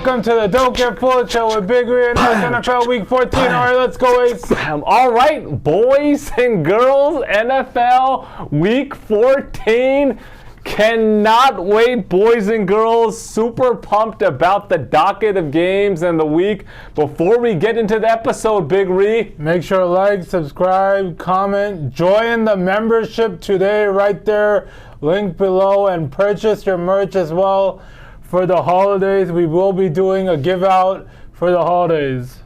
Welcome to the Don't Get Fooled Show with Big Ray and NFL Week 14. All right, let's go, Ace. All right, boys and girls, NFL Week 14. Cannot wait, boys and girls. Super pumped about the docket of games and the week. Before we get into the episode, Big Ree, make sure to like, subscribe, comment, join the membership today right there, link below, and purchase your merch as well for the holidays. We will be doing a give out for the holidays.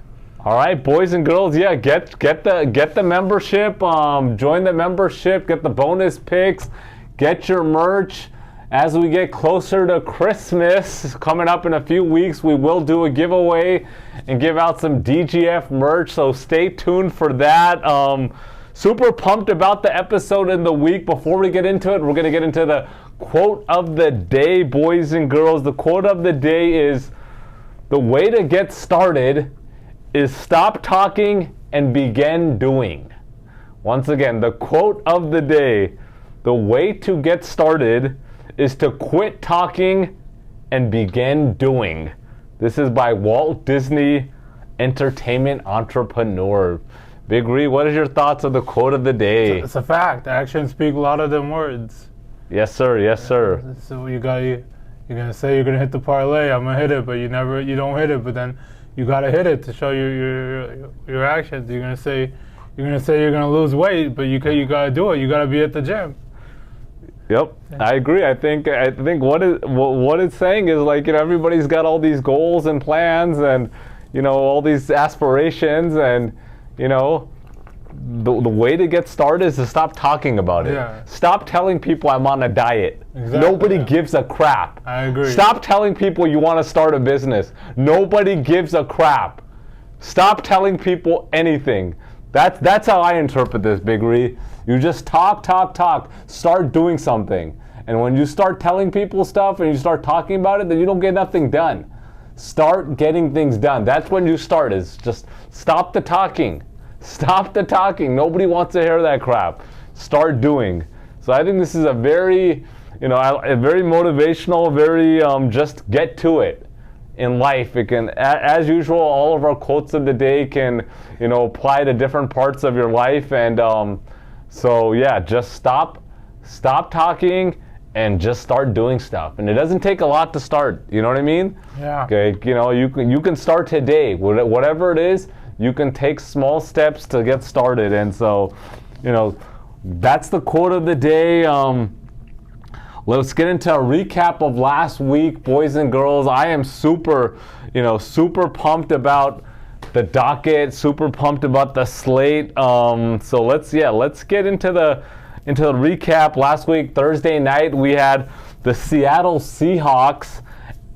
All right, boys and girls, yeah, get the membership, join the membership, get the bonus picks. Get your merch. As we get closer to Christmas, coming up in a few weeks, we will do a giveaway and give out some DGF merch, so stay tuned for that. Super pumped about the episode in the week. Before we get into it, we're going to get into the quote of the day, boys and girls. The quote of the day is, the way to get started is stop talking and begin doing. Once again, the quote of the day, the way to get started is to quit talking and begin doing. This is by Walt Disney Entertainment Entrepreneur. Big Ree, what is your thoughts of the quote of the day? It's a fact. Actions speak louder than words. Yes, sir. Yes, sir. So you're gonna say you're gonna hit the parlay. I'm gonna hit it, but you don't hit it. But then you gotta hit it to show your actions. You're gonna say you're gonna lose weight, but you gotta do it. You gotta be at the gym. Yep, I agree. I think what it's saying is, like, everybody's got all these goals and plans and, all these aspirations, and, the way to get started is to stop talking about it. Yeah. Stop telling people I'm on a diet. Exactly, Nobody gives a crap. I agree. Stop telling people you want to start a business. Nobody gives a crap. Stop telling people anything. That's how I interpret this, Big Ree. You just talk. Start doing something. And when you start telling people stuff and you start talking about it, then you don't get nothing done. Start getting things done. That's when you start, is just stop the talking. Stop the talking. Nobody wants to hear that crap. Start doing. So I think this is a very, a very motivational, very just get to it. In life, it can, as usual, all of our quotes of the day can, apply to different parts of your life. And so yeah, just stop talking and just start doing stuff. And it doesn't take a lot to start. You know what I mean? Yeah. Okay. You can start today. Whatever it is, you can take small steps to get started. And so, that's the quote of the day. Let's get into a recap of last week, boys and girls. I am super pumped about the docket, super pumped about the slate. So let's get into the recap. Last week, Thursday night, we had the Seattle Seahawks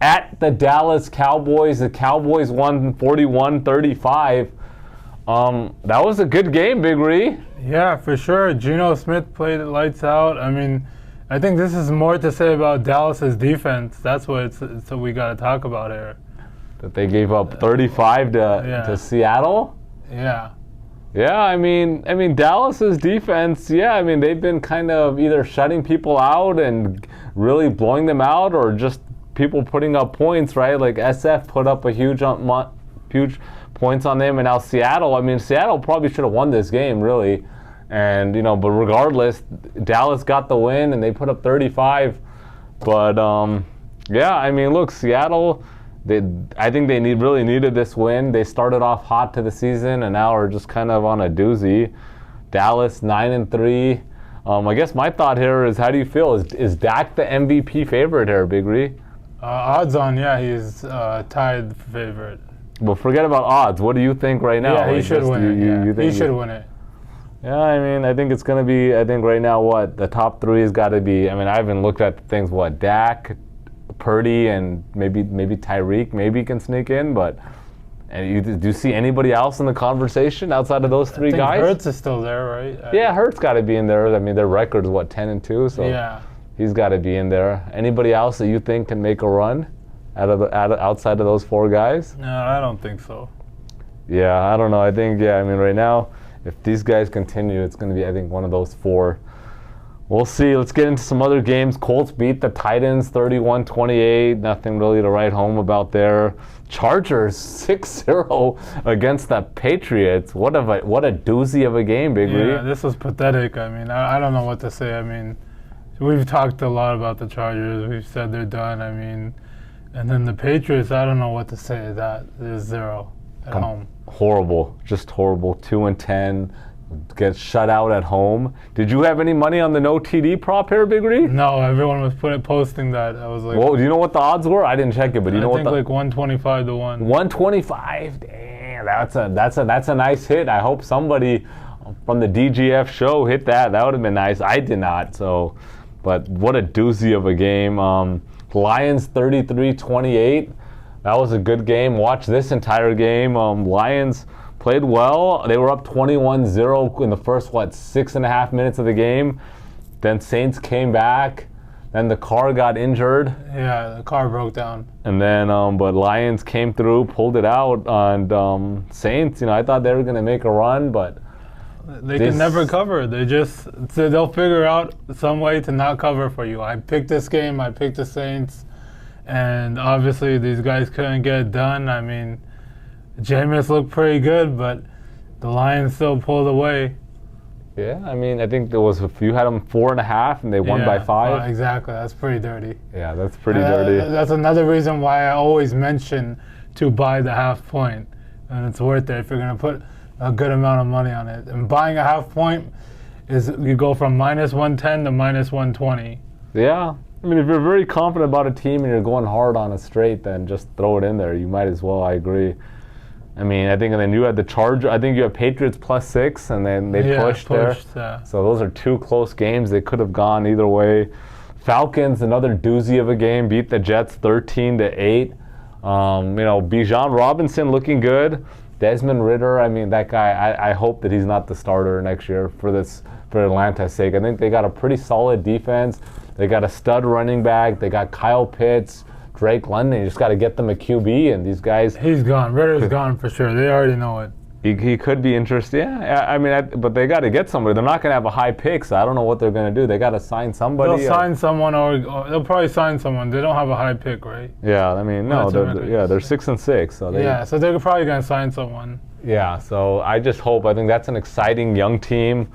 at the Dallas Cowboys. The Cowboys won 41-35. That was a good game, Big Ree. Yeah, for sure. Geno Smith played it lights out. I mean, I think this is more to say about Dallas's defense. That's what so we got to talk about here. That they gave up 35 to Seattle? Yeah. Yeah, I mean Dallas's defense, yeah, they've been kind of either shutting people out and really blowing them out, or just people putting up points, right? Like SF put up a huge points on them, and now Seattle probably should have won this game, really. And, but regardless, Dallas got the win, and they put up 35. But, look, Seattle, I think they really needed this win. They started off hot to the season, and now are just kind of on a doozy. Dallas, 9-3. I guess my thought here is, how do you feel? Is Dak the MVP favorite here, Big Ree? Odds on, yeah, he's tied favorite. Well, forget about odds. What do you think right now? Yeah, he should win it. He should win it. Yeah, I think it's going to be, right now, the top three has got to be, I haven't looked at things, Dak, Purdy, and maybe Tyreek maybe can sneak in, but do you see anybody else in the conversation outside of those three guys? Hurts is still there, right? Yeah, Hurts got to be in there. Their record is 10-2, so yeah, he's got to be in there. Anybody else that you think can make a run outside of those four guys? No, I don't think so. Yeah, I don't know. I think, right now, if these guys continue, it's going to be, I think, one of those four We'll see. Let's get into some other games. Colts beat the Titans 31-28. Nothing really to write home about there. Chargers 6-0 against the Patriots. What a doozy of a game, Big Lee. Yeah, this was pathetic. I mean, I don't know what to say. I mean, we've talked a lot about the Chargers. We've said they're done. I mean, and then the Patriots, I don't know what to say. There's 0 at home. Horrible. Just horrible. 2-10. Get shut out at home. Did you have any money on the no TD prop here, Big Lee? No, everyone was posting that. I was like, well, do you know what the odds were? I didn't check it, but you know what? I think like 125 to 1. 125. Damn, that's a nice hit. I hope somebody from the DGF show hit that. That would have been nice. I did not. So, but what a doozy of a game. Lions 33-28. That was a good game. Watch this entire game. Lions played well. They were up 21-0 in the first, 6.5 minutes of the game. Then Saints came back. Then the car got injured. Yeah, the car broke down. And then, but Lions came through, pulled it out. And Saints, I thought they were going to make a run, but they can never cover. They'll figure out some way to not cover for you. I picked this game. I picked the Saints. And obviously these guys couldn't get it done. I mean, Jameis looked pretty good, but the Lions still pulled away. Yeah, I mean, I think there was you had them 4.5, and they won by 5. Exactly, that's pretty dirty. Yeah, that's pretty dirty. That's another reason why I always mention to buy the half point, and it's worth it if you're going to put a good amount of money on it. And buying a half point is you go from -110 to -120. Yeah. I mean, if you're very confident about a team and you're going hard on a straight, then just throw it in there. You might as well. I agree. I mean, I think, and then you had the Charger. I think you had Patriots +6, and then they pushed there. So those are 2 close games. They could have gone either way. Falcons, another doozy of a game, beat the Jets 13-8. Bijan Robinson looking good. Desmond Ridder, I mean, that guy. I hope that he's not the starter next year for Atlanta's sake. I think they got a pretty solid defense. They got a stud running back. They got Kyle Pitts, Drake London. You just got to get them a QB, and these guys. He's gone. Ritter's gone for sure. They already know it. He could be interested. Yeah, I mean, but they got to get somebody. They're not going to have a high pick, so I don't know what they're going to do. They got to sign somebody. They'll sign someone, or they'll probably sign someone. They don't have a high pick, right? Yeah, I mean, no, they're 6-6. So so they're probably going to sign someone. Yeah, so I just hope. I think that's an exciting young team.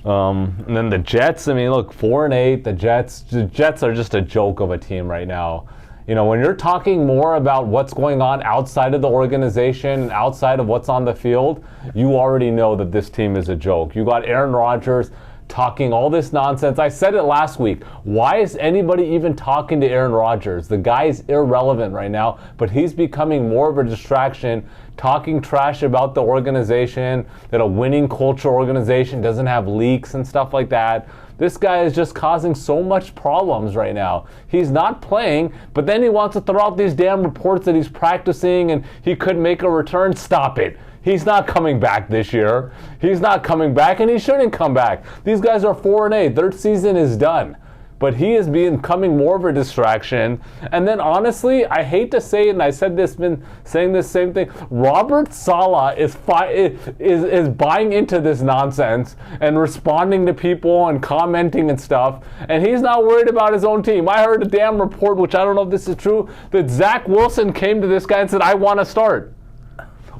And then the Jets. I mean, look, 4-8. The Jets are just a joke of a team right now. When you're talking more about what's going on outside of the organization, outside of what's on the field, you already know that this team is a joke. You got Aaron Rodgers talking all this nonsense. I said it last week. Why is anybody even talking to Aaron Rodgers? The guy's irrelevant right now, but he's becoming more of a distraction, talking trash about the organization, that a winning culture organization doesn't have leaks and stuff like that. This guy is just causing so much problems right now. He's not playing, but then he wants to throw out these damn reports that he's practicing and he could make a return. Stop it. He's not coming back this year. He's not coming back, and he shouldn't come back. These guys are 4-8. Their season is done. But he is becoming more of a distraction. And then honestly, I hate to say it, and I said this, been saying this same thing. Robert Saleh is buying into this nonsense and responding to people and commenting and stuff. And he's not worried about his own team. I heard a damn report, which I don't know if this is true, that Zach Wilson came to this guy and said, "I want to start."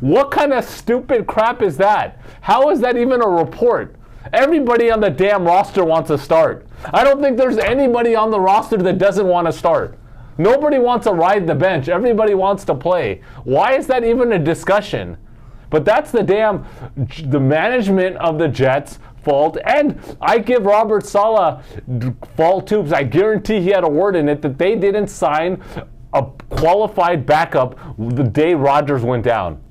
What kind of stupid crap is that? How is that even a report? Everybody on the damn roster wants to start. I don't think there's anybody on the roster that doesn't want to start. Nobody wants to ride the bench. Everybody wants to play. Why is that even a discussion? But that's the management of the Jets' fault. And I give Robert Saleh fault too, because I guarantee he had a word in it that they didn't sign a qualified backup the day Rodgers went down.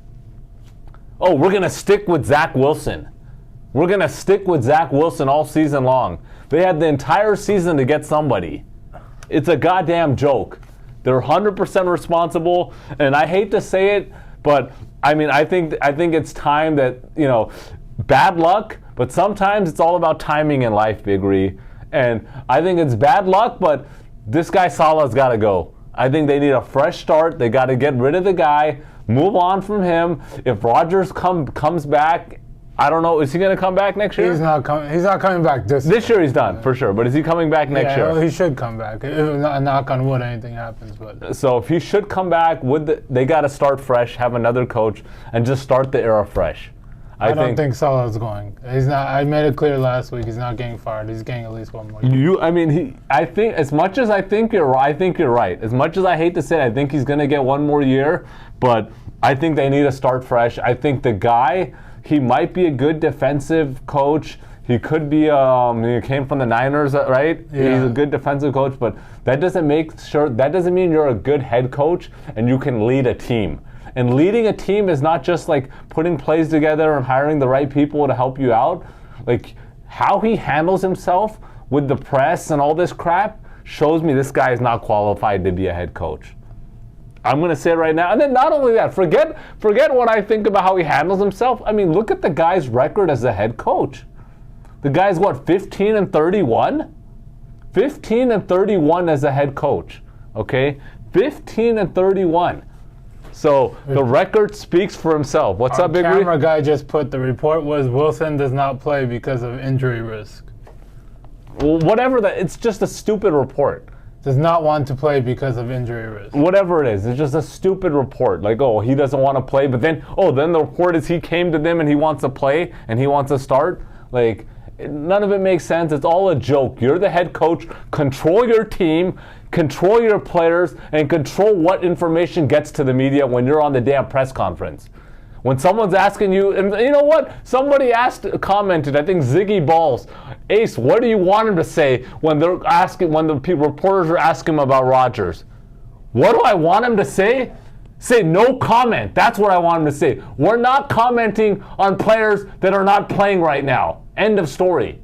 Oh, we're going to stick with Zach Wilson. We're going to stick with Zach Wilson all season long. They had the entire season to get somebody. It's a goddamn joke. They're 100% responsible, and I hate to say it, but I mean, I think it's time that, bad luck, but sometimes it's all about timing in life, Big Ree. And I think it's bad luck, but this guy Saleh's got to go. I think they need a fresh start. They got to get rid of the guy, move on from him. If Rodgers comes back I don't know. Is he going to come back next year? He's not coming back this year. This year he's done, for sure. But is he coming back next year? Well, he should come back. If not, knock on wood, anything happens. But So if he should come back, they got to start fresh, have another coach, and just start the era fresh. I don't think Salah's going. He's not. I made it clear last week. He's not getting fired. He's getting at least one more year. I think as much as I think you're right. As much as I hate to say it, I think he's going to get one more year. But I think they need to start fresh. I think the guy, he might be a good defensive coach. He could be. He came from the Niners, right? Yeah. He's a good defensive coach, but that doesn't mean you're a good head coach and you can lead a team. And leading a team is not just like putting plays together and hiring the right people to help you out. Like how he handles himself with the press and all this crap shows me this guy is not qualified to be a head coach. I'm going to say it right now. And then not only that, forget what I think about how he handles himself. I mean, look at the guy's record as a head coach. The guy's what, 15-31? 15-31 as a head coach, okay? 15-31. So the record speaks for himself. What's up, Big Camera guy just put the report was Wilson does not play because of injury risk. Well, whatever that, it's just a stupid report. Does not want to play because of injury risk. Whatever it is, it's just a stupid report. Like, oh, he doesn't want to play, but then the report is he came to them and he wants to play and he wants to start. Like, none of it makes sense. It's all a joke. You're the head coach. Control your team, control your players, and control what information gets to the media when you're on the damn press conference. When someone's asking you, and you know what? Somebody commented, I think Ziggy Balls, Ace, what do you want him to say when the reporters are asking him about Rodgers? What do I want him to say? Say no comment. That's what I want him to say. We're not commenting on players that are not playing right now. End of story.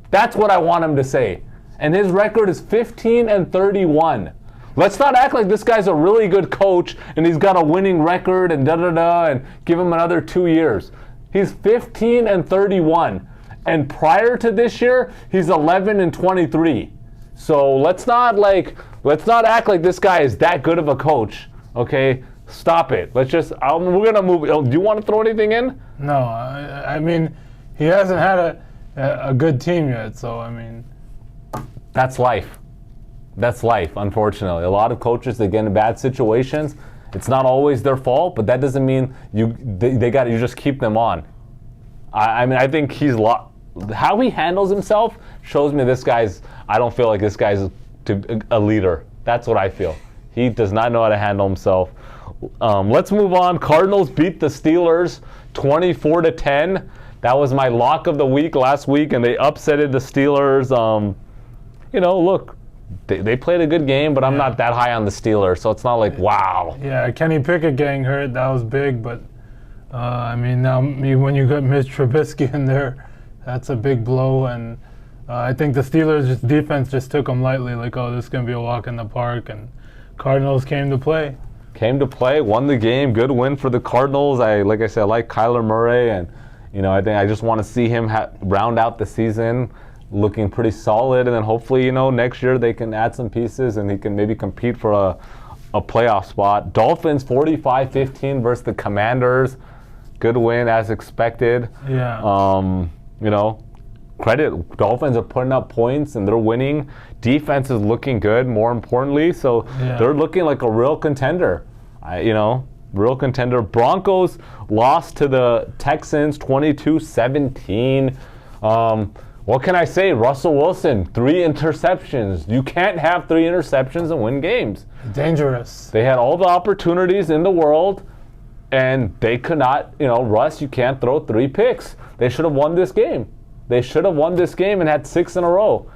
That's what I want him to say. And his record is 15-31. Let's not act like this guy's a really good coach and he's got a winning record and and give him another 2 years. He's 15-31. And prior to this year, he's 11-23. So let's not act like this guy is that good of a coach. Okay? Stop it. We're going to move. Do you want to throw anything in? No, I mean, he hasn't had a good team yet, so I mean. That's life. That's life, unfortunately. A lot of coaches, they get in bad situations. It's not always their fault, but that doesn't mean you just keep them on. I mean, I think how he handles himself shows me I don't feel like this guy's a leader. That's what I feel. He does not know how to handle himself. Let's move on. Cardinals beat the Steelers 24-10. That was my lock of the week last week, and they upsetted the Steelers. Look, they played a good game, but I'm not that high on the Steelers, so it's not like, wow. Yeah, Kenny Pickett getting hurt, that was big, but I mean, now when you got Mitch Trubisky in there, that's a big blow, and I think the Steelers' defense just took them lightly, like, oh, this is going to be a walk in the park, and Cardinals came to play. Won the game, good win for the Cardinals. I like Kyler Murray, and I think I just want to see him round out the season looking pretty solid, and then hopefully, next year they can add some pieces and he can maybe compete for a playoff spot. Dolphins 45-15 versus the Commanders. Good win as expected. Yeah. Credit. Dolphins are putting up points and they're winning. Defense is looking good, more importantly. So they're looking like a real contender. Real contender. Broncos lost to the Texans 22-17. What can I say? Russell Wilson, 3 interceptions. You can't have 3 interceptions and win games. Dangerous. They had all the opportunities in the world, and they could not, Russ, you can't throw 3 picks. They should have won this game. And had 6 in a row.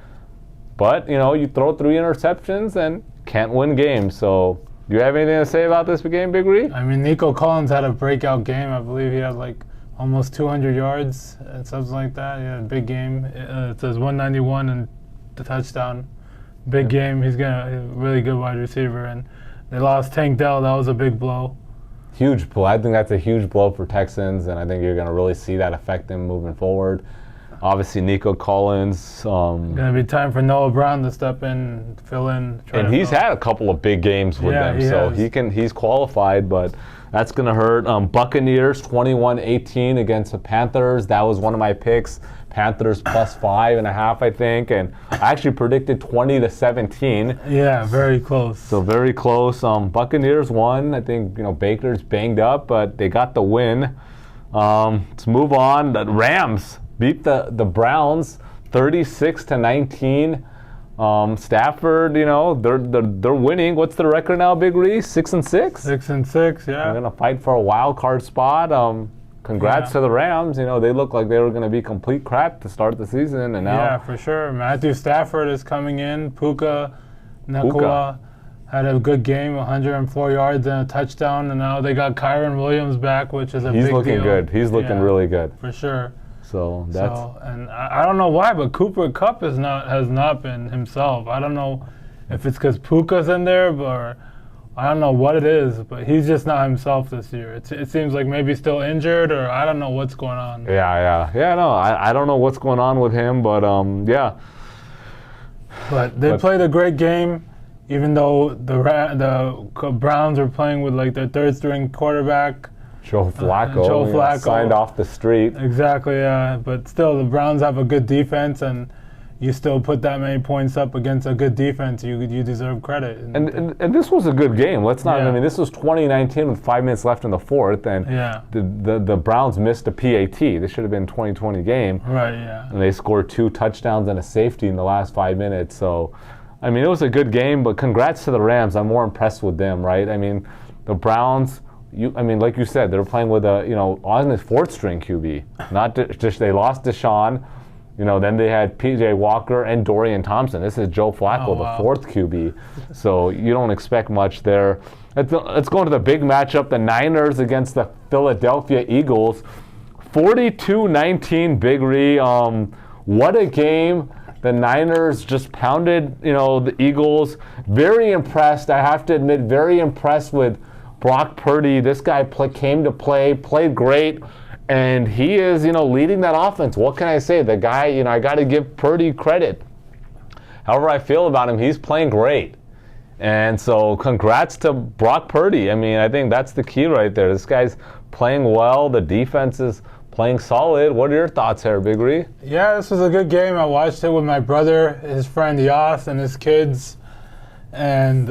But, you throw 3 interceptions and can't win games. So, do you have anything to say about this game, Big Ree? I mean, Nico Collins had a breakout game. I believe he had almost 200 yards and something like that. He had a big game. It says 191 and the touchdown. Big game. He's a really good wide receiver. And they lost Tank Dell. That was a big blow. Huge blow. I think that's a huge blow for Texans, and I think you're going to really see that affect them moving forward. Obviously, Nico Collins. Gonna be time for Noah Brown to step in, fill in. And he's had a couple of big games with them, so he's qualified, but that's gonna hurt. Buccaneers 21-18 against the Panthers. That was one of my picks. Panthers plus 5.5, I think, and I actually predicted 20-17. Yeah, very close. So very close. Buccaneers won. I think Baker's banged up, but they got the win. Let's move on. The Rams beat the Browns 36-19. Stafford, they're winning. What's the record now, Big Ree? 6-6. 6-6, yeah. They're gonna fight for a wild card spot. Congrats to the Rams. They look like they were going to be complete crap to start the season, and now. Yeah, for sure. Matthew Stafford is coming in. Puka Nacua had a good game, 104 yards and a touchdown, and now they got Kyron Williams back, which is a big deal. He's looking good. He's looking really good. For sure. So that's. And I don't know why, but Cooper Kupp has not been himself. I don't know if it's because Puka's in there, or I don't know what it is, but he's just not himself this year. It seems like maybe still injured, or I don't know what's going on. Yeah. No, I don't know what's going on with him, but yeah. But they played a great game, even though the Browns were playing with like their third string quarterback. Joe Flacco signed off the street. Exactly, yeah. But still, the Browns have a good defense, and you still put that many points up against a good defense, you deserve credit. And this was a good game. Let's not. I mean, this was 2019 with 5 minutes left in the fourth, and the Browns missed a PAT. This should have been a 2020 game. Right. Yeah. And they scored 2 touchdowns and a safety in the last 5 minutes. So, I mean, it was a good game. But congrats to the Rams. I'm more impressed with them, right? I mean, the Browns. Like you said, they're playing with on the fourth string QB. Not just they lost Deshaun. Then they had P.J. Walker and Dorian Thompson. This is Joe Flacco, the fourth QB. So you don't expect much there. Let's go into the big matchup, the Niners against the Philadelphia Eagles. 42-19, Big Ree. What a game. The Niners just pounded, the Eagles. Very impressed, I have to admit, very impressed with Brock Purdy. This guy came to play, played great. And he is, leading that offense. What can I say? The guy, I got to give Purdy credit. However I feel about him, he's playing great. And so congrats to Brock Purdy. I mean, I think that's the key right there. This guy's playing well. The defense is playing solid. What are your thoughts here, Big Ree? Yeah, this was a good game. I watched it with my brother, his friend Yas, and his kids. And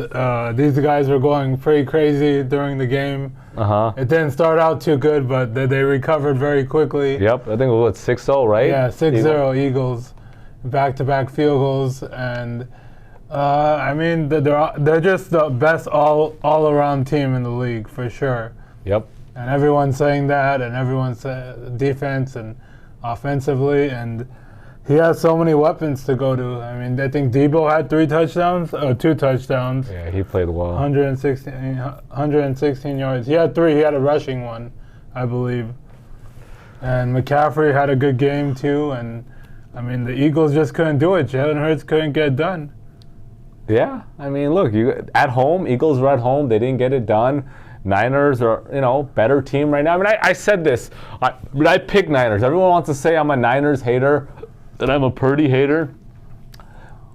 these guys were going pretty crazy during the game. It didn't start out too good, but they recovered very quickly. Yep, I think it was 6-0, right? Yeah, 6-0 Eagles, back-to-back field goals, and I mean they're just the best all-around team in the league for sure. Yep. And everyone's saying that, and everyone's defense and offensively, and he has so many weapons to go to. I mean, I think Debo had 2 touchdowns. Yeah, he played well. 116 yards. He had 3. He had a rushing one, I believe. And McCaffrey had a good game too. And I mean, the Eagles just couldn't do it. Jalen Hurts couldn't get done. Yeah, I mean, look, at home, Eagles are at home. They didn't get it done. Niners are, better team right now. I mean, I said this. I picked Niners. Everyone wants to say I'm a Niners hater, that I'm a Purdy hater,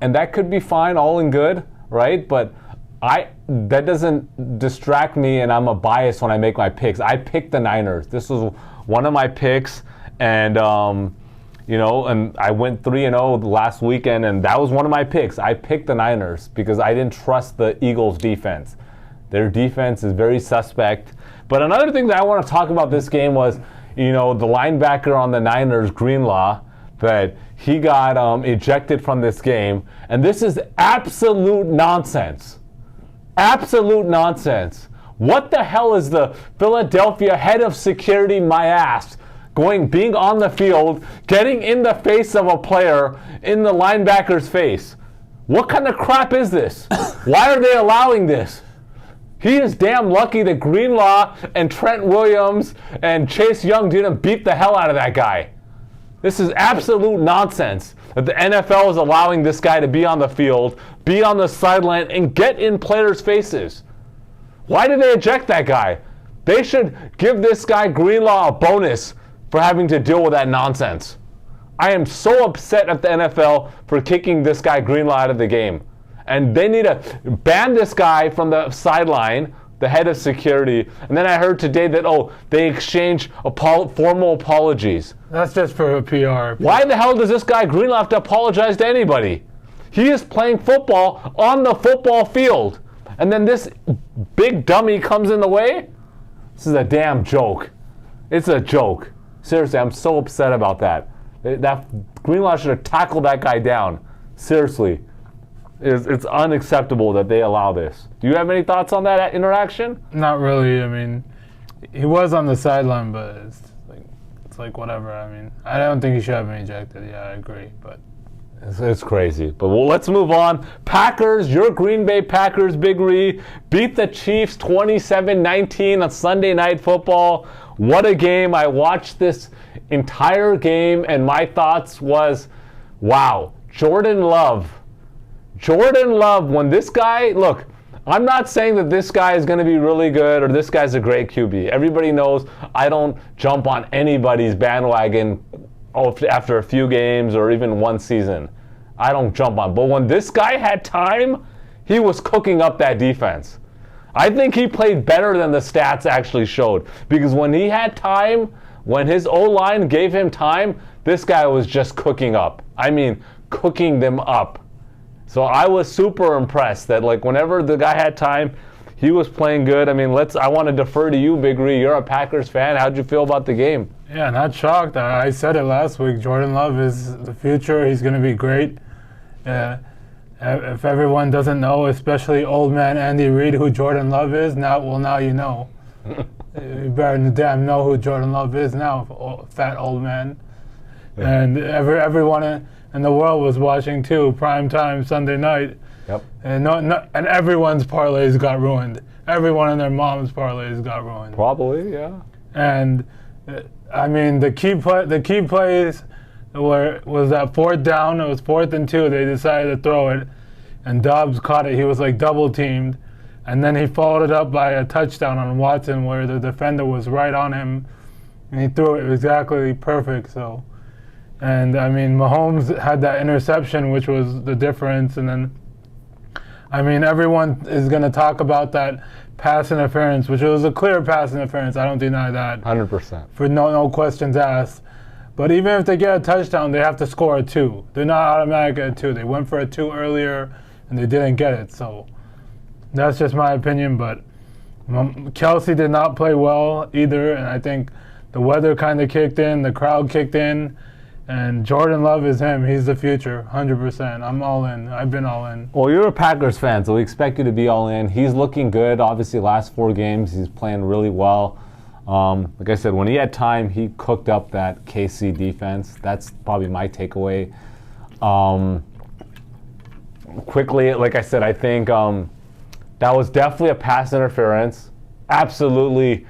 and that could be fine, all in good, right? But that doesn't distract me, and I'm a bias when I make my picks. I picked the Niners. This was one of my picks, and and I went 3-0 last weekend, and that was one of my picks. I picked the Niners because I didn't trust the Eagles' defense. Their defense is very suspect. But another thing that I want to talk about this game was, the linebacker on the Niners, Greenlaw, that he got ejected from this game. And this is absolute nonsense. Absolute nonsense. What the hell is the Philadelphia head of security, my ass, being on the field, getting in the face of a player, in the linebacker's face? What kind of crap is this? Why are they allowing this? He is damn lucky that Greenlaw and Trent Williams and Chase Young didn't beat the hell out of that guy. This is absolute nonsense that the NFL is allowing this guy to be on the field, be on the sideline, and get in players' faces. Why did they eject that guy? They should give this guy Greenlaw a bonus for having to deal with that nonsense. I am so upset at the NFL for kicking this guy Greenlaw out of the game. And they need to ban this guy from the sideline, the head of security. And then I heard today that, they exchanged formal apologies. That's just for PR. Why the hell does this guy Greenlaw have to apologize to anybody? He is playing football on the football field. And then this big dummy comes in the way? This is a damn joke. It's a joke. Seriously, I'm so upset about that. That Greenlaw should have tackled that guy down. Seriously. It's unacceptable that they allow this. Do you have any thoughts on that interaction? Not really. I mean, he was on the sideline, but it's like whatever. I mean, I don't think he should have been ejected. Yeah, I agree, but it's crazy. But let's move on. Packers, your Green Bay Packers, Big Ree, beat the Chiefs 27-19 on Sunday Night Football. What a game. I watched this entire game, and my thoughts was, wow, Jordan Love, when this guy, look, I'm not saying that this guy is going to be really good or this guy's a great QB. Everybody knows I don't jump on anybody's bandwagon after a few games or even one season. I don't jump on. But when this guy had time, he was cooking up that defense. I think he played better than the stats actually showed. Because when he had time, when his O-line gave him time, this guy was just cooking up. I mean, cooking them up. So I was super impressed that whenever the guy had time, he was playing good. I mean, I want to defer to you, Big Ree. You're a Packers fan. How'd you feel about the game? Yeah, not shocked. I said it last week. Jordan Love is the future. He's going to be great. If everyone doesn't know, especially old man Andy Reid, who Jordan Love is, now you know. You better damn know who Jordan Love is now, fat old man. Yeah. And everyone in the world was watching too, prime time Sunday night. Yep. And and everyone's parlays got ruined. Everyone and their mom's parlays got ruined. Probably, yeah. And I mean, the key plays was that fourth down. It was 4th and 2. They decided to throw it, and Dobbs caught it. He was double teamed, and then he followed it up by a touchdown on Watson, where the defender was right on him, and he threw it exactly perfect. So. And, I mean, Mahomes had that interception, which was the difference. And then, I mean, everyone is going to talk about that pass interference, which was a clear pass interference. I don't deny that. 100%. For no questions asked. But even if they get a touchdown, they have to score a 2. They're not automatic at a 2. They went for a 2 earlier, and they didn't get it. So that's just my opinion. But Kelsey did not play well either. And I think the weather kind of kicked in. The crowd kicked in. And Jordan Love is him. He's the future, 100%. I'm all in. I've been all in. Well, you're a Packers fan, so we expect you to be all in. He's looking good. Obviously, last 4 games, he's playing really well. Like I said, when he had time, he cooked up that KC defense. That's probably my takeaway. Quickly, like I said, I think that was definitely a pass interference. Absolutely.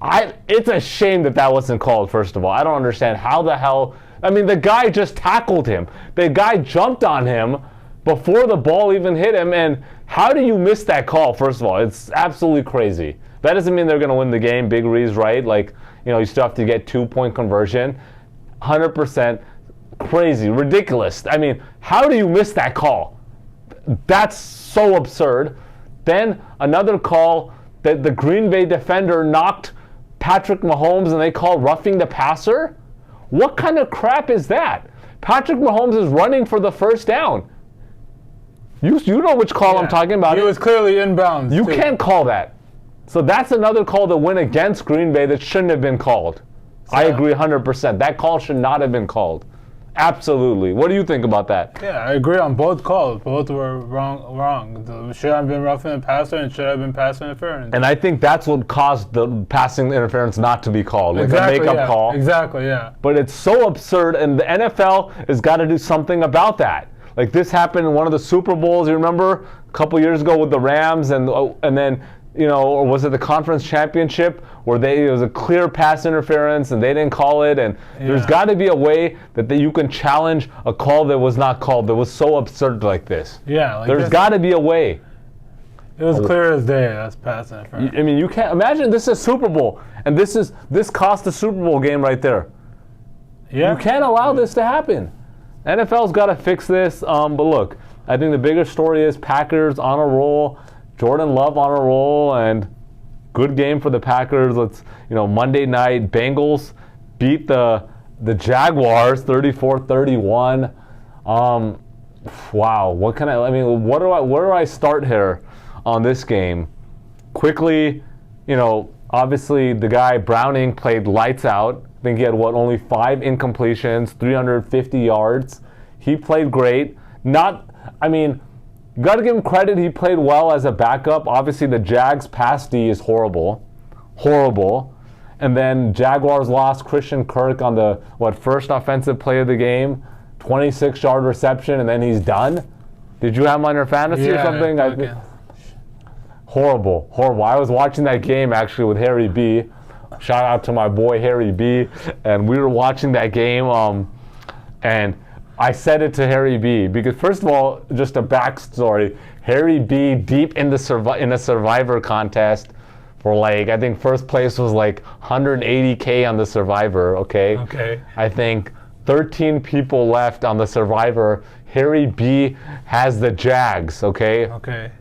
It's a shame that wasn't called, first of all. I don't understand how the hell... I mean, the guy just tackled him. The guy jumped on him before the ball even hit him. And how do you miss that call, first of all? It's absolutely crazy. That doesn't mean they're going to win the game. Big Ree's right. You still have to get 2-point conversion. 100% crazy, ridiculous. I mean, how do you miss that call? That's so absurd. Then another call that the Green Bay defender knocked Patrick Mahomes and they call roughing the passer? What kind of crap is that? Patrick Mahomes is running for the first down. You know which call I'm talking about. He was clearly inbounds. You can't call that. So that's another call that went against Green Bay that shouldn't have been called. So, I agree 100%. That call should not have been called. Absolutely. What do you think about that? Yeah, I agree on both calls. Both were wrong. It should have been roughing the passer and it should have been pass interference. And I think that's what caused the passing interference not to be called, a makeup call. Exactly, yeah. But it's so absurd, and the NFL has got to do something about that. This happened in one of the Super Bowls, you remember? A couple years ago with the Rams, and then, or was it the conference championship where it was a clear pass interference and they didn't call it, and there's got to be a way that you can challenge a call that was not called that was so absurd like this. Yeah. There's got to be a way. It was clear as day. That's pass interference. I mean, you can't imagine this is Super Bowl, and this cost the Super Bowl game right there. Yeah. You can't allow this to happen. NFL's got to fix this. But look, I think the bigger story is Packers on a roll, Jordan Love on a roll, and good game for the Packers. Monday night, Bengals beat the Jaguars 34-31. Wow, where do I start here on this game? Quickly, obviously the guy Browning played lights out. I think he had only 5 incompletions, 350 yards. He played great. You got to give him credit. He played well as a backup. Obviously, the Jags pass D is horrible. And then Jaguars lost Christian Kirk on the first offensive play of the game, 26-yard reception, and then he's done. Did you have him on your fantasy or something? Horrible. I was watching that game actually with Harry B. Shout out to my boy Harry B. And we were watching that game, and I said it to Harry B. because first of all, just a backstory. Harry B. deep in a Survivor contest for I think first place was $180K on the Survivor. Okay. I think 13 people left on the Survivor. Harry B. has the Jags. Okay.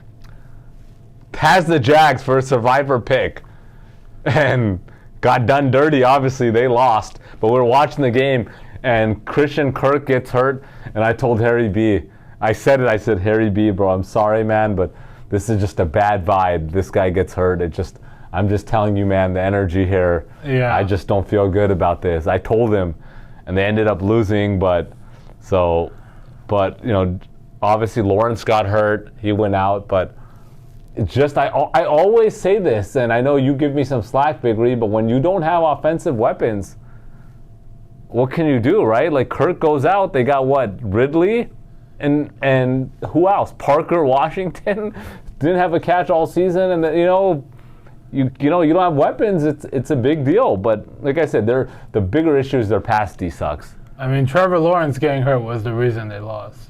Has the Jags for a Survivor pick, and got done dirty. Obviously, they lost. But we were watching the game, and Christian Kirk gets hurt, and I told Harry B. I said, Harry B, bro, I'm sorry, man, but this is just a bad vibe. This guy gets hurt. I'm just telling you, man, the energy here. Yeah. I just don't feel good about this. I told him, and they ended up losing. But obviously Lawrence got hurt. He went out, but. I always say this, and I know you give me some slack, Big Ree, but when you don't have offensive weapons, what can you do, right? Kirk goes out, they got Ridley, and who else? Parker Washington didn't have a catch all season, and you don't have weapons. It's a big deal. But like I said, the bigger issue is their pass D sucks. Trevor Lawrence getting hurt was the reason they lost.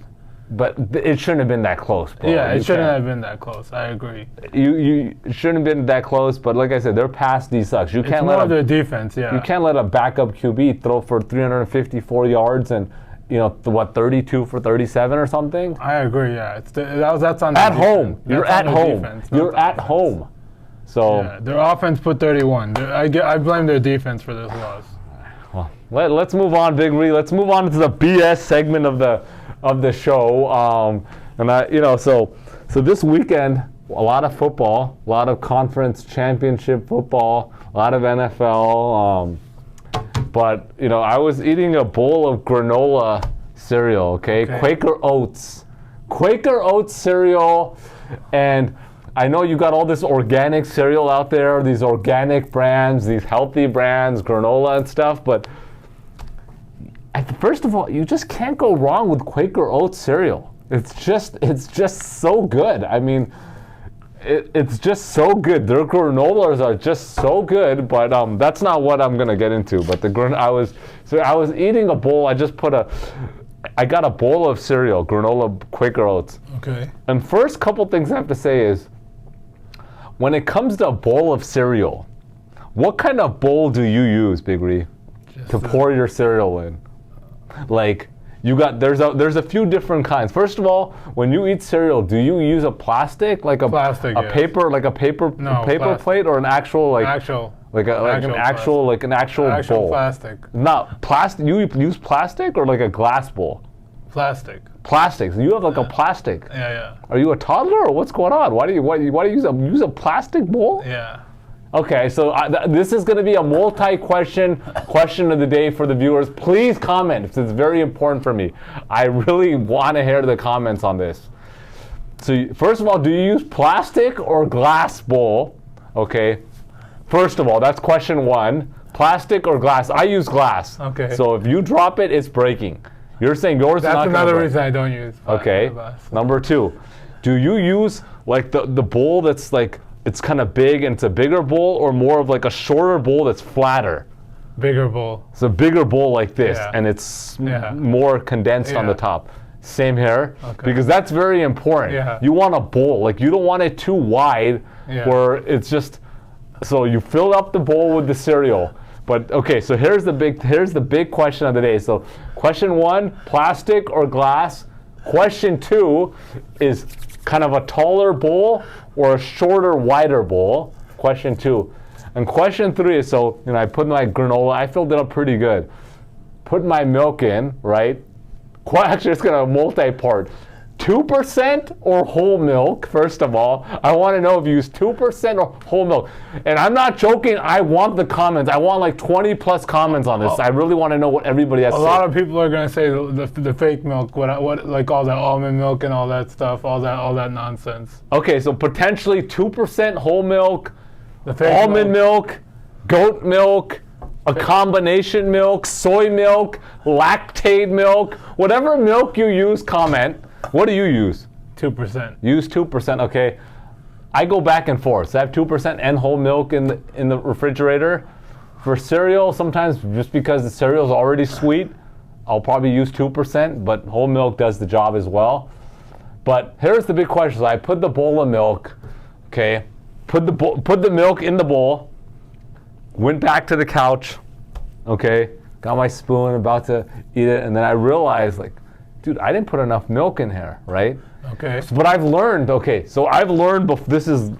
But it shouldn't have been that close, bro. Yeah, it shouldn't have been that close. I agree. You shouldn't have been that close, but like I said, their pass D sucks. It's more of their defense, yeah. You can't let a backup QB throw for 354 yards and, 32 for 37 or something? I agree, yeah. That's on at home. You're at home. You're at home. So yeah, their offense put 31. I blame their defense for this loss. Well, let's move on, Big Ree. Let's move on to the BS segment of the show. So this weekend, a lot of football, a lot of conference championship football, a lot of NFL. But I was eating a bowl of granola cereal. Okay? Quaker Oats cereal, and I know you got all this organic cereal out there, these organic brands, these healthy brands, granola and stuff, but first of all, you just can't go wrong with Quaker Oats cereal. It's just so good. It's just so good. Their granolas are just so good, but that's not what I'm gonna get into. But I was eating a bowl. I got a bowl of cereal, granola Quaker Oats. Okay. And first couple things I have to say is, when it comes to a bowl of cereal, what kind of bowl do you use, Big Ree, to pour your cereal in? There's a few different kinds. First of all, when you eat cereal, do you use a plastic, paper plate, or an actual bowl? Plastic. Not plastic. You use plastic or a glass bowl? Plastic. Plastic. So you have a plastic. Yeah. Are you a toddler or what's going on? Why do you use a plastic bowl? Yeah. Okay, so this is going to be a question of the day for the viewers. Please comment, because it's very important for me. I really want to hear the comments on this. So first of all, do you use plastic or glass bowl? Okay, first of all, that's question one. Plastic or glass? I use glass. Okay. So if you drop it, it's breaking. You're saying yours is not going to break. That's another reason I don't use Okay. glass. Number two, do you use the bowl that's it's kind of big and it's a bigger bowl, or more of a shorter bowl that's flatter? Bigger bowl. It's a bigger bowl like this, and it's more condensed on the top. Same here, because that's very important. Yeah. You want a bowl, you don't want it too wide where it's just, so you fill up the bowl with the cereal, But okay, so here's the big question of the day. So question 1, plastic or glass? Question 2 is kind of a taller bowl or a shorter, wider bowl. Question 2. And question 3 is, so I put my granola, I filled it up pretty good. Put my milk in, right? Actually, it's gonna multi-part. 2% or whole milk, first of all. I want to know if you use 2% or whole milk. And I'm not joking, I want the comments. I want like 20 plus comments on this. I really want to know what everybody has to say. A lot of people are going to say the fake milk, what like all that almond milk and all that stuff, all that nonsense. Okay, so potentially 2% whole milk, The fake almond milk, goat milk, a combination milk, soy milk, lactate milk, whatever milk you use, comment. What do you use? 2%. Use 2%, okay. I go back and forth. So I have 2% and whole milk in the refrigerator. For cereal, sometimes just because the cereal is already sweet, I'll probably use 2%, but whole milk does the job as well. But here's the big question. So I put the bowl of milk, okay, put the milk in the bowl, went back to the couch, okay, got my spoon, about to eat it, and then I realized, like, dude, I didn't put enough milk in here, right? Okay. But I've learned, this is,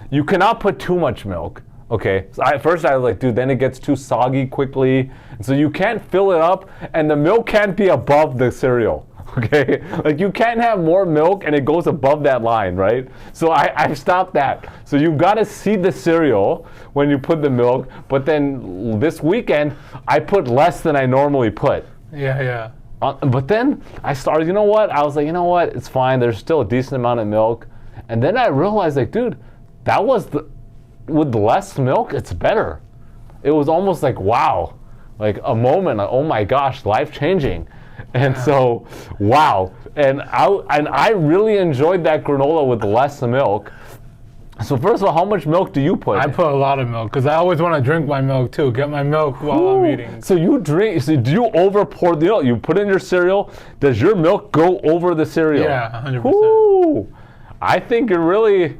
you cannot put too much milk, okay? So first I was like, dude, then it gets too soggy quickly. And so you can't fill it up, and the milk can't be above the cereal, okay? Like you can't have more milk and it goes above that line, right? So I've stopped that. So you've got to seed the cereal when you put the milk, but then this weekend, I put less than I normally put. Yeah. But then I started, I was like, it's fine. There's still a decent amount of milk. And then I realized, like, dude, with less milk, it's better. It was almost like, wow, like a moment, like, oh my gosh, life changing. And so, wow. And I really enjoyed that granola with less milk. So first of all, how much milk do you put? I put a lot of milk because I always want to drink my milk too. Get my milk while I'm eating. So you drink? So do you over pour the milk? You put in your cereal. Does your milk go over the cereal? Yeah, 100%. I think you're really.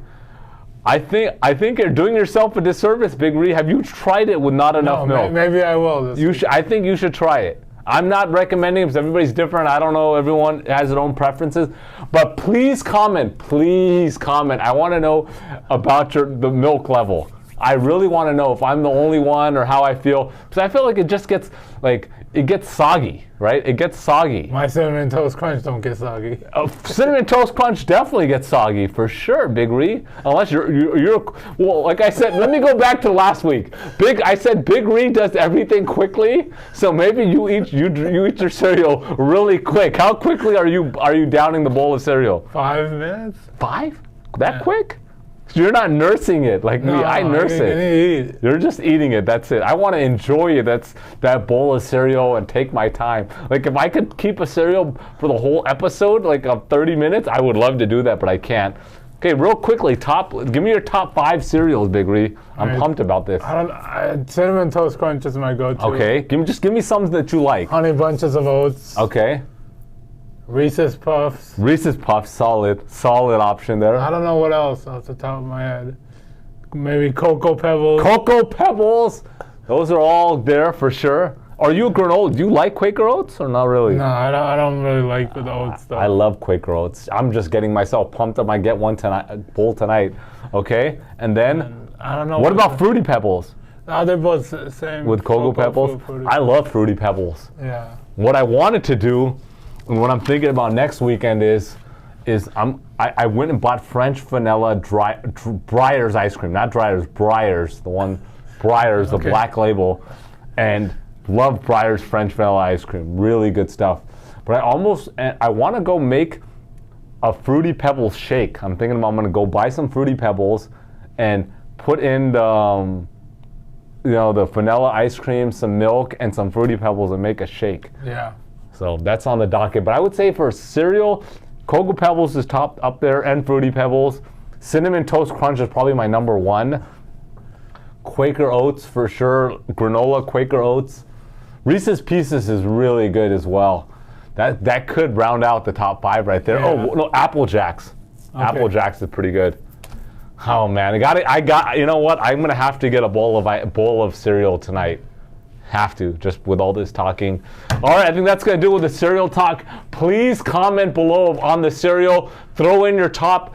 I think you're doing yourself a disservice, Big Ree. Have you tried it with not enough milk? Maybe I will. I think you should try it. I'm not recommending because everybody's different. I don't know. Everyone has their own preferences. But please comment. Please comment. I want to know about the milk level. I really want to know if I'm the only one or how I feel. Because I feel like it just gets, it gets soggy, right? It gets soggy. My Cinnamon Toast Crunch don't get soggy. Cinnamon Toast Crunch definitely gets soggy, for sure, Big Ree. Unless you're well, like I said, let me go back to last week. I said Big Ree does everything quickly, so maybe you eat your cereal really quick. How quickly are you downing the bowl of cereal? 5 minutes. 5? That quick? You're not nursing it like me. I nurse it. You're just eating it. That's it. I want to enjoy it. That bowl of cereal and take my time. Like if I could keep a cereal for the whole episode, like of 30 minutes, I would love to do that, but I can't. Okay, real quickly, give me your top 5 cereals, Big Ree. I'm pumped about this. Cinnamon Toast Crunch is my go-to. Okay, give me something that you like. Honey Bunches of Oats. Okay. Reese's Puffs. Reese's Puffs, solid option there. I don't know what else off the top of my head. Maybe Cocoa Pebbles. Cocoa Pebbles. Those are all there for sure. Are you a granola? Do you like Quaker Oats or not really? No, I don't really like the oat stuff. I love Quaker Oats. I'm just getting myself pumped up. I get one bowl tonight. Okay, and then I don't know. What about Fruity Pebbles? They're both the same. With Cocoa Pebbles? I love Fruity Pebbles. Yeah. What I wanted to do, and what I'm thinking about next weekend is I went and bought French vanilla Breyers ice cream, not Dreyer's, Breyers, the black label, and love Breyers French vanilla ice cream, really good stuff. But I want to go make a Fruity Pebbles shake. I'm thinking I'm going to go buy some Fruity Pebbles and put in the vanilla ice cream, some milk, and some Fruity Pebbles and make a shake. Yeah. So that's on the docket. But I would say for cereal, Cocoa Pebbles is top up there and Fruity Pebbles. Cinnamon Toast Crunch is probably my number 1. Quaker Oats for sure. Granola, Quaker Oats. Reese's Pieces is really good as well. That could round out the top 5 right there. Yeah. Oh no, Apple Jacks. Okay. Apple Jacks is pretty good. Oh man, I got. You know what? I'm gonna have to get a bowl of cereal tonight. Have to, just with all this talking. All right, I think that's going to do with the cereal talk. Please comment below on the cereal. Throw in your top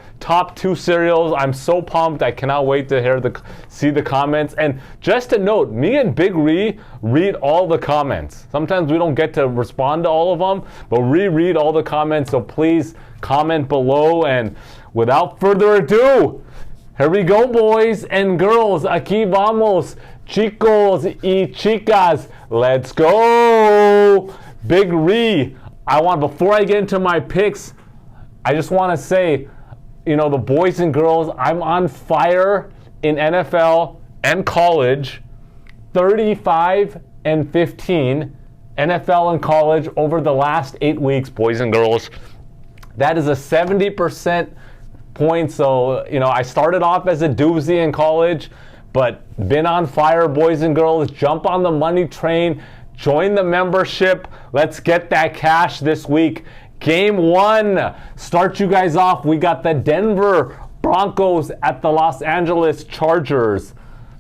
2 cereals. I'm so pumped. I cannot wait to see the comments. And just a note, me and Big Ree read all the comments. Sometimes we don't get to respond to all of them, but we read all the comments. So please comment below. And without further ado, here we go, boys and girls. Aquí vamos. Chicos y chicas, let's go! Big Ree, before I get into my picks, I just want to say, the boys and girls, I'm on fire in NFL and college. 35 and 15, NFL and college over the last 8 weeks, boys and girls. That is a 70% point. So, I started off as a doozy in college, but been on fire, boys and girls. Jump on the money train. Join the membership. Let's get that cash this week. Game 1. Start you guys off. We got the Denver Broncos at the Los Angeles Chargers.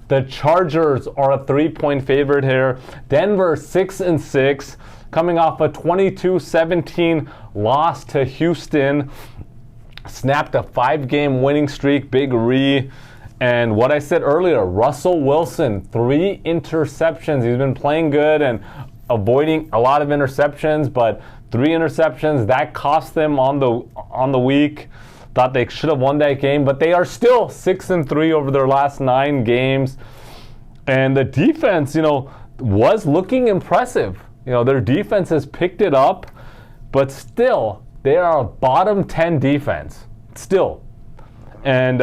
The Chargers are a 3-point favorite here. Denver 6-6, coming off a 22-17 loss to Houston. Snapped a 5-game winning streak. Big Ree. And what I said earlier, Russell Wilson, 3 interceptions. He's been playing good and avoiding a lot of interceptions, but 3 interceptions, that cost them on the week. Thought they should have won that game, but they are still 6-3 over their last 9 games. And the defense, was looking impressive. Their defense has picked it up, but still, they are a bottom 10 defense. Still. And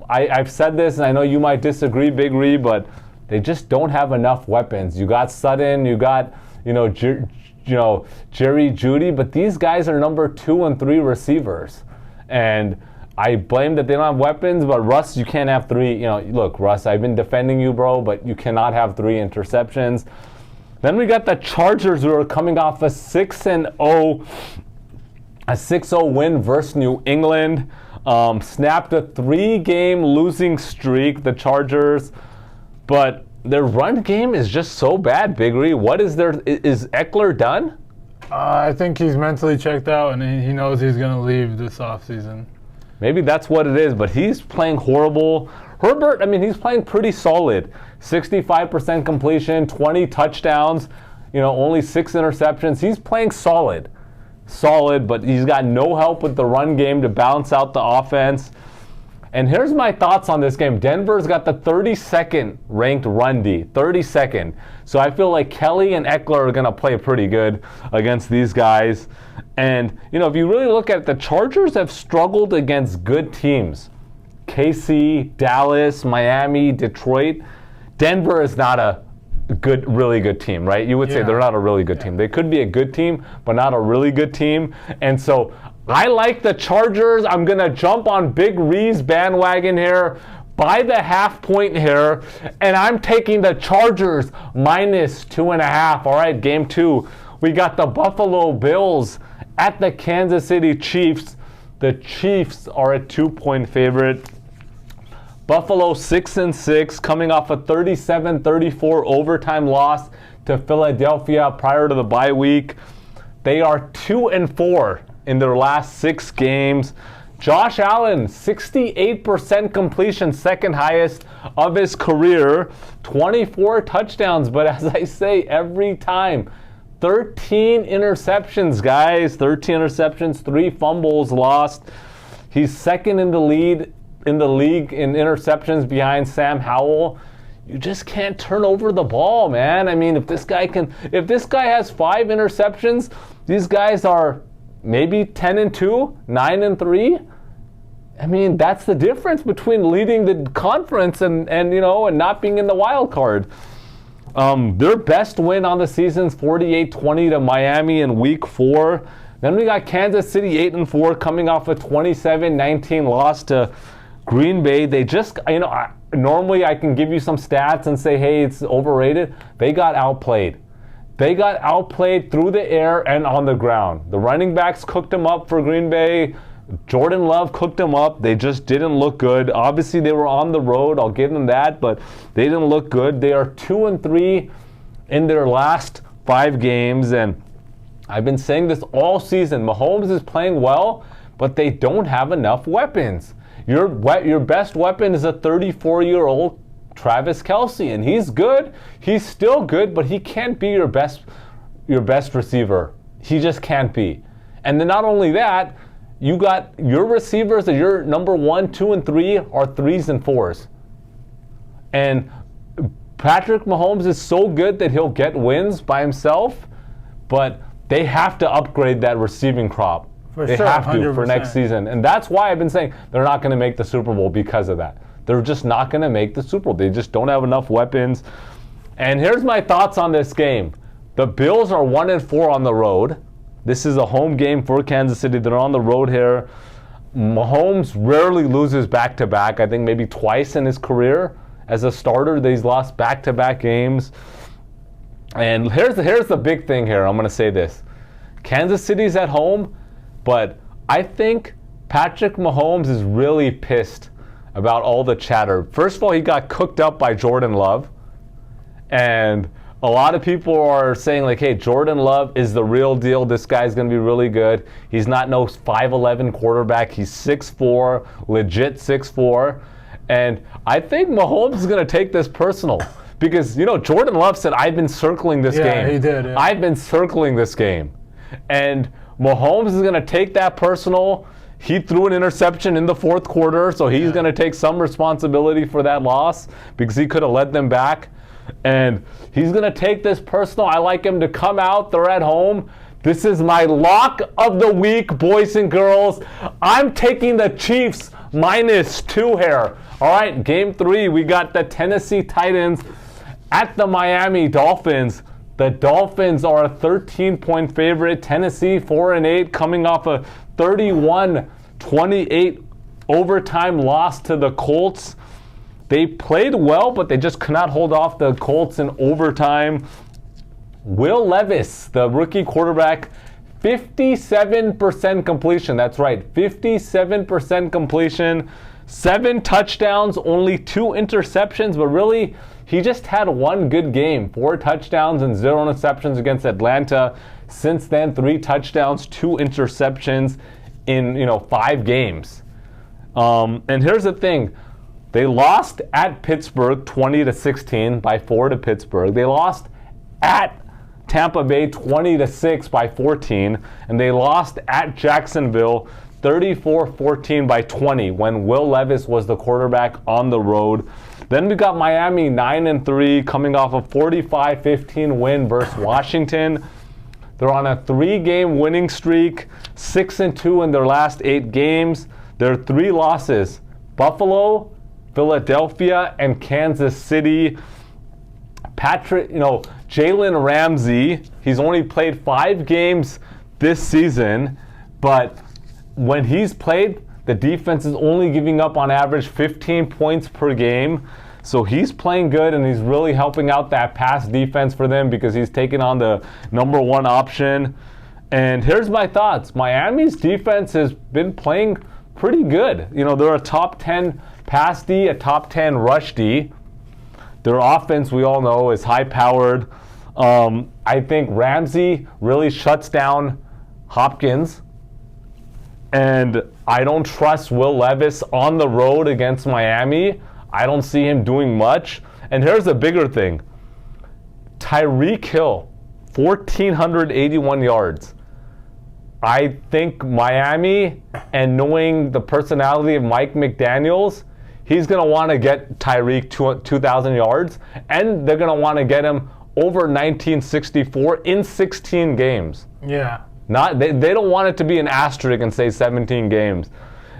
I've said this, and I know you might disagree, Big Ree, but they just don't have enough weapons. You got Sutton, you got, Jerry Jeudy, but these guys are number 2 and 3 receivers. And I blame that they don't have weapons, but Russ, you can't have 3. Look, Russ, I've been defending you, bro, but you cannot have 3 interceptions. Then we got the Chargers, who are coming off a 6-0 win versus New England. Snapped a 3-game losing streak, the Chargers, but their run game is just so bad, Big Ree. Is Eckler done? I think he's mentally checked out, and he knows he's going to leave this offseason. Maybe that's what it is, but he's playing horrible. Herbert, he's playing pretty solid. 65% completion, 20 touchdowns, only 6 interceptions. He's playing solid, but he's got no help with the run game to balance out the offense. And here's my thoughts on this game. Denver's got the 32nd ranked run D, 32nd. So I feel like Kelly and Eckler are going to play pretty good against these guys. And, if you really look at it, the Chargers have struggled against good teams. KC, Dallas, Miami, Detroit. Denver is not a really good team, right? You would say they're not a really good team. They could be a good team, but not a really good team. And so I like the Chargers. I'm going to jump on Big Ree's bandwagon here, buy the half point here, and I'm taking the Chargers minus 2.5. All right, game 2. We got the Buffalo Bills at the Kansas City Chiefs. The Chiefs are a 2-point favorite. Buffalo 6-6, coming off a 37-34 overtime loss to Philadelphia prior to the bye week. They are 2-4 in their last 6 games. Josh Allen, 68% completion, second highest of his career. 24 touchdowns, but as I say every time, 13 interceptions, guys. 13 interceptions, 3 fumbles lost. He's second in the league in interceptions behind Sam Howell. You just can't turn over the ball, man. If this guy has 5 interceptions, these guys are maybe 10-2, 9-3. That's the difference between leading the conference and not being in the wild card. Their best win on the season is 48-20 to Miami in week 4. Then we got Kansas City 8-4, coming off a 27-19 loss to Green Bay. They just, normally I can give you some stats and say, hey, it's overrated. They got outplayed. They got outplayed through the air and on the ground. The running backs cooked them up for Green Bay. Jordan Love cooked them up. They just didn't look good. Obviously, they were on the road. I'll give them that, but they didn't look good. They are 2-3 in their last 5 games. And I've been saying this all season. Mahomes is playing well, but they don't have enough weapons. Your best weapon is a 34-year-old Travis Kelce, and he's good. He's still good, but he can't be your best receiver. He just can't be. And then not only that, you got your receivers that your number 1, 2, and 3 are 3s and 4s. And Patrick Mahomes is so good that he'll get wins by himself, but they have to upgrade that receiving crop. They have to 100%. for next season. And that's why I've been saying they're not going to make the Super Bowl because of that. They're just not going to make the Super Bowl. They just don't have enough weapons. And here's my thoughts on this game. The Bills are 1-4 on the road. This is a home game for Kansas City. They're on the road here. Mahomes rarely loses back-to-back. I think maybe twice in his career as a starter that he's lost back-to-back games. And here's the big thing here. I'm going to say this. Kansas City's at home, but I think Patrick Mahomes is really pissed about all the chatter. First of all, he got cooked up by Jordan Love. And a lot of people are saying, like, hey, Jordan Love is the real deal. This guy's going to be really good. He's not no 5'11 quarterback. He's 6'4", legit 6'4". And I think Mahomes is going to take this personal. Because, Jordan Love said, I've been circling this game. Yeah, he did. Yeah. I've been circling this game. And Mahomes is going to take that personal. He threw an interception in the fourth quarter, so he's going to take some responsibility for that loss because he could have led them back. And he's going to take this personal. I like him to come out. They're at home. This is my lock of the week, boys and girls. I'm taking the Chiefs -2 here. All right, game 3, we got the Tennessee Titans at the Miami Dolphins. The Dolphins are a 13-point favorite. Tennessee 4-8, coming off a 31-28 overtime loss to the Colts. They played well, but they just could not hold off the Colts in overtime. Will Levis, the rookie quarterback, 57% completion. That's right, 57% completion. 7 touchdowns, only 2 interceptions, but really, he just had one good game. 4 touchdowns and 0 interceptions against Atlanta. Since then, 3 touchdowns, 2 interceptions in 5 games. And here's the thing. They lost at Pittsburgh 20-16 by 4 to Pittsburgh. They lost at Tampa Bay 20-6 by 14. And they lost at Jacksonville 34-14 by 20 when Will Levis was the quarterback on the road. Then we got Miami 9-3 coming off a 45-15 win versus Washington. They're on a 3-game winning streak, 6-2 in their last 8 games. Their 3 losses: Buffalo, Philadelphia, and Kansas City. Jalen Ramsey, he's only played 5 games this season, but when he's played, the defense is only giving up on average 15 points per game. So he's playing good, and he's really helping out that pass defense for them because he's taking on the number 1 option. And here's my thoughts. Miami's defense has been playing pretty good. They're a top 10 pass D, a top 10 rush D. Their offense, we all know, is high-powered. I think Ramsey really shuts down Hopkins. And I don't trust Will Levis on the road against Miami. I don't see him doing much. And here's the bigger thing. Tyreek Hill, 1,481 yards. I think Miami, and knowing the personality of Mike McDaniels, he's going to want to get Tyreek 2,000 yards. And they're going to want to get him over 1964 in 16 games. Yeah. They don't want it to be an asterisk and say 17 games.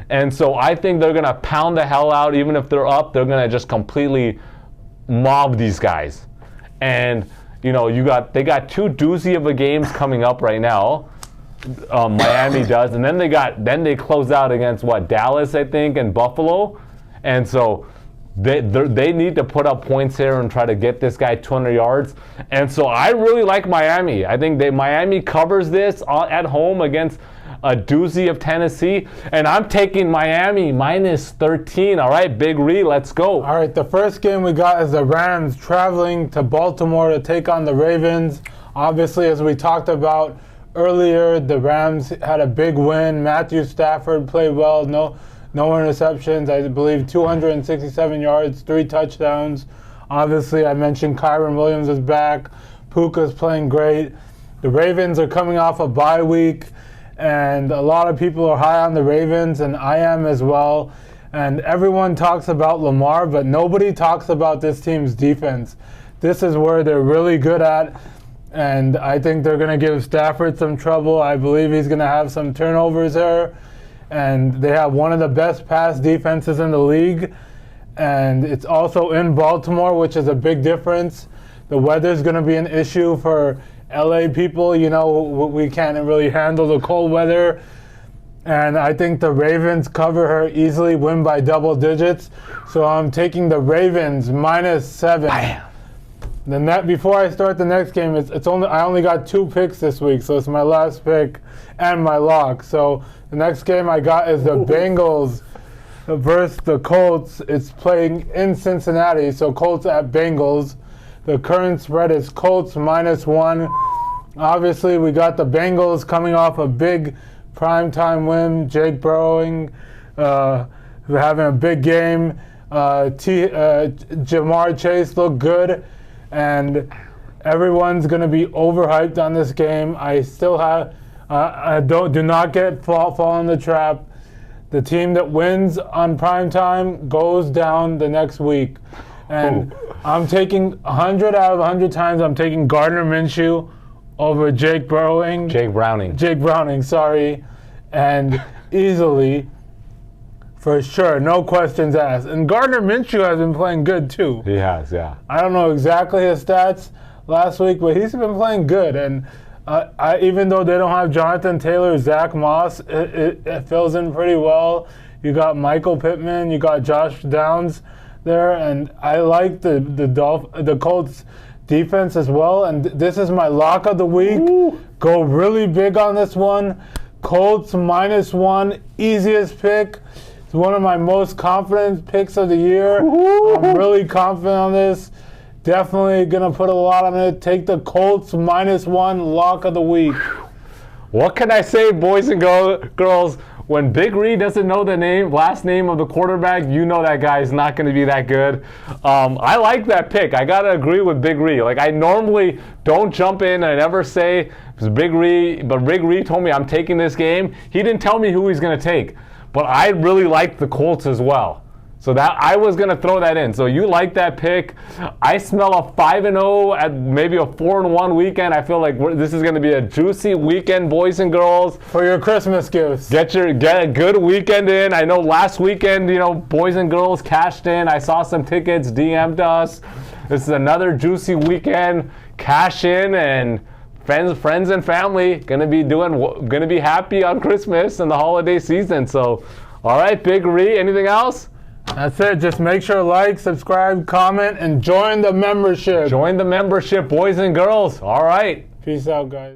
And so I think they're going to pound the hell out. Even if they're up, they're going to just completely mob these guys. And, they got 2 doozy of a games coming up right now. Miami does. And then they close out against, Dallas, I think, and Buffalo. And so They need to put up points here and try to get this guy 200 yards. And so I really like Miami. I think Miami covers this at home against a doozy of Tennessee. And I'm taking Miami minus 13. All right, Big Ree, let's go. All right, the first game we got is the Rams traveling to Baltimore to take on the Ravens. Obviously, as we talked about earlier, the Rams had a big win. Matthew Stafford played well. No interceptions. I believe 267 yards, 3 touchdowns. Obviously, I mentioned Kyron Williams is back. Puka's playing great. The Ravens are coming off a bye week, and a lot of people are high on the Ravens, and I am as well. And everyone talks about Lamar, but nobody talks about this team's defense. This is where they're really good at, and I think they're going to give Stafford some trouble. I believe he's going to have some turnovers there. And they have one of the best pass defenses in the league. And it's also in Baltimore, which is a big difference. The weather's going to be an issue for LA people. You know, we can't really handle the cold weather. And I think the Ravens cover her easily, win by double digits. So I'm taking the Ravens minus 7. Bam. Before I start the next game, I only got 2 picks this week, so it's my last pick and my lock. So the next game I got is the Bengals versus the Colts. It's playing in Cincinnati, so Colts at Bengals. The current spread is Colts minus 1. Obviously, we got the Bengals coming off a big primetime win. Jake Burrowing having a big game. Jamar Chase looked good. And everyone's going to be overhyped on this game. I still have, do not fall in the trap. The team that wins on prime time goes down the next week. And I'm taking 100 out of 100 times, I'm taking Gardner Minshew over Jake Browning, sorry. And easily, for sure, no questions asked. And Gardner Minshew has been playing good too. He has, yeah. I don't know exactly his stats last week, but he's been playing good. And even though they don't have Jonathan Taylor, Zach Moss, it fills in pretty well. You got Michael Pittman, you got Josh Downs there, and I like the Colts defense as well. And this is my lock of the week. Ooh. Go really big on this one. Colts minus 1, easiest pick. One of my most confident picks of the year. Ooh. I'm really confident on this. Definitely going to put a lot on it. Take the Colts minus 1, lock of the week. What can I say, boys and girls? When Big Ree doesn't know the last name of the quarterback, you know that guy is not going to be that good. I like that pick. I got to agree with Big Ree. Like, I normally don't jump in and ever say it was Big Ree, but Big Ree told me I'm taking this game. He didn't tell me who he's going to take. But I really like the Colts as well. So that I was going to throw that in. So you like that pick. I smell a 5-0 at maybe a 4-1 weekend. I feel like this is going to be a juicy weekend, boys and girls. For your Christmas gifts. Get a good weekend in. I know last weekend, boys and girls cashed in. I saw some tickets, DM'd us. This is another juicy weekend. Cash in, and friends and family gonna be happy on Christmas and the holiday season. So, all right, Big Ree, anything else? That's it. Just make sure to like, subscribe, comment, and join the membership. Join the membership, boys and girls. All right. Peace out, guys.